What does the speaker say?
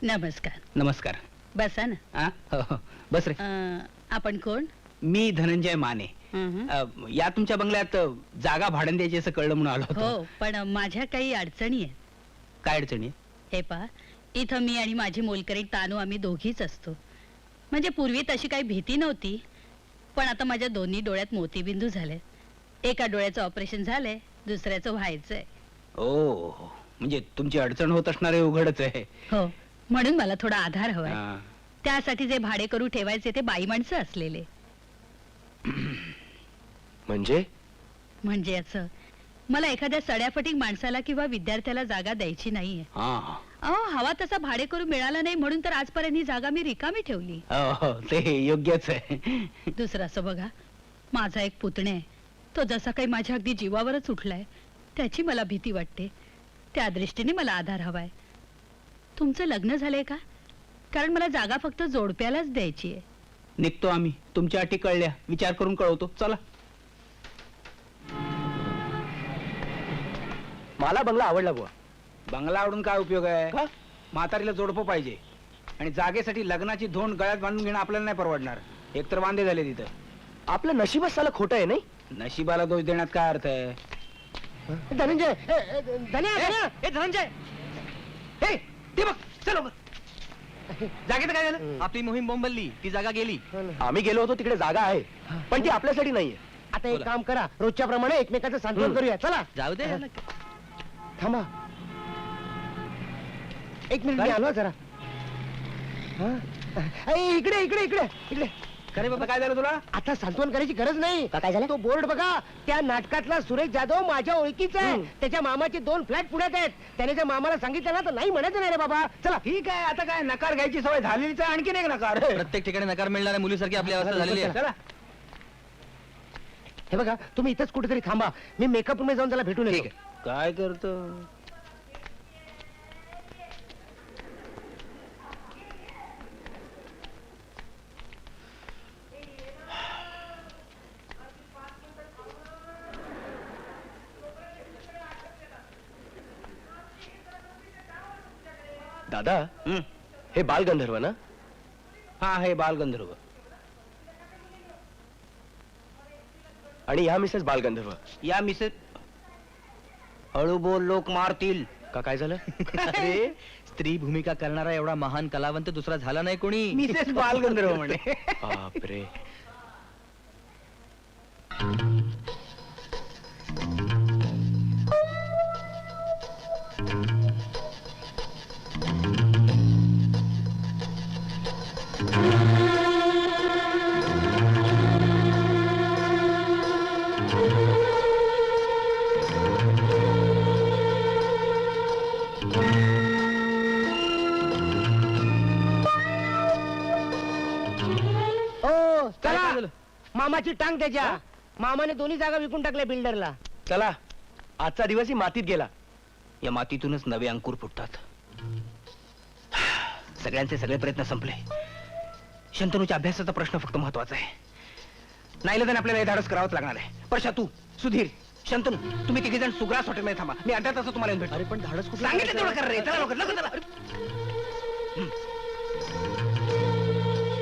नमस्कार. नमस्कार. बसा ना. हो, हो. बस रे. आपण कोण? मी धनंजय माने. या तुमच्या बंगल्यात जागा भाड्याने द्यायची असं कळलं म्हणून आलो होतो. हो, पण माझ्या काही अडचणी आहेत. काय अडचणी? हे पहा, इथं मी आणि माझी मोलकरी तानू आम्ही दोघीच असतो. म्हणजे पूर्वी तशी काही भीती नव्हती, पण आता माझ्या दोन्ही डोळ्यात मोतीबिंदू झाले. एका डोळ्याचं ऑपरेशन झालंय, दुसऱ्याचं व्हायचंय. ओ, म्हणजे तुमची अडचण होत असणार हे उघडच आहे. हो, म्हणून मला थोडा आधार हवाय. हा. त्यासाठी जे भाडे करू ठेवायचे ते बाई माणसं असलेले. म्हणजे असं, मला एखाद्या सड्याफटीक माणसाला किंवा विद्यार्थ्याला जागा द्यायची नाहीये. हा. अहो, हवा तसा भाडे करू मिळाला नाही म्हणून तर आजपर्यंत ही जागा मी रिकामी ठेवली. हो, ते योग्यच आहे. दुसरं असं बघा, माझा एक पुतणे आहे. तो जसा काही माझ्या अगदी जीवावरच उठलाय, त्याची मला भीती वाटते. त्या दृष्टीने मला आधार हवाय. तुमचं लग्न झालंय का? कारण मला जागा फक्त जोडप्यालाच द्यायची आहे. निघतो आम्ही. तुमच्या अटी कळल्या, विचार करून कळवतो. चला. मला बंगला आवडला बुवा. बंगला आवडून काय उपयोग आहे? का? म्हातारीला जोडपं पाहिजे आणि जागेसाठी लग्नाची धोंड गळ्यात बांधून घेणं आपल्याला नाही परवडणार. एकतर वांदे झाले तिथं. आपलं नशीबच साला खोटं आहे नाही. नशिबाला दोष देण्यात काय अर्थ आहे? धनंजय, धनंजय, हे ते बघ, चलो. जागेत काय झालं? आपली मोहीम बोंबलली, ती जागा गेली. आम्ही गेलो होतो तिकडे जागा आहे, पण ती आपल्यासाठी नाहीये. आता एक काम करा, रोजच्या प्रमाणे एकमेकाचं सांत्वन करूया. चला जाऊ दे. थांबा, एक मिनिट मी आलो जरा. इकडे इकडे इकडे इकडे. अरे बाबा, काय झालं तुला? आता सांत्वन करायची गरज नाही. काय झालं? तो बोर्ड बघा, त्या नाटकातला सुरेश जाधव माझ्या ओळखीचा आहे. त्याच्या मामाचे 2 फ्लॅट पुण्यात आहेत. त्याने जर मामाला सांगितलं ना तर नाही म्हणायचं नाही रे बाबा. चला. ठीक आहे, आता काय नकार घ्यायची सवय झालेलीच आहे. आणखीन एक नकार. प्रत्येक ठिकाणी नकार मिळणाऱ्या मुलीसारखी आपली अवस्था झालेली आहे. चला. हे बघा, तुम्ही इथंच कुठेतरी थांबा. मी मेकअप रूम जाऊन त्याला भेटून येतो. काय करतो? दादा, हे बालगंधर्व ना? हा, हे बालगंधर्व. आणि या मिसेस बालगंधर्व. या मिसेस. हळू बोल, लोक मारतील. का काय झालं? अरे, स्त्री भूमिका करणारा एवढा महान कलावंत दुसरा झाला नाही कोणी. मिसेस बालगंधर्व म्हणे. बापरे. चला, मामाची टांग त्याच्या. मामाने दोन्ही जागा विकून टाकल्या बिल्डरला. चला, आजचा दिवसही मातीत गेला. या मातीतूनच नवे अंकुर फुटतात. सगळ्यांचे सगळे प्रयत्न संपले. शंतनूच्या अभ्यासाचा प्रश्न फक्त महत्वाचा आहे. नाही तर आपल्याला हे धाडस करावंच लागणार आहे. परशा, तू, सुधीर, शंतनू, तुम्ही तिघे जण सुग्रास हॉटेलमध्ये थांबा. मी अर्ध्या तासात तुम्हाला येऊन भेटतो. अरे पण धाडस कुठलं सांगितलं तेवढं कर रे. चला लवकर, लवकर चला.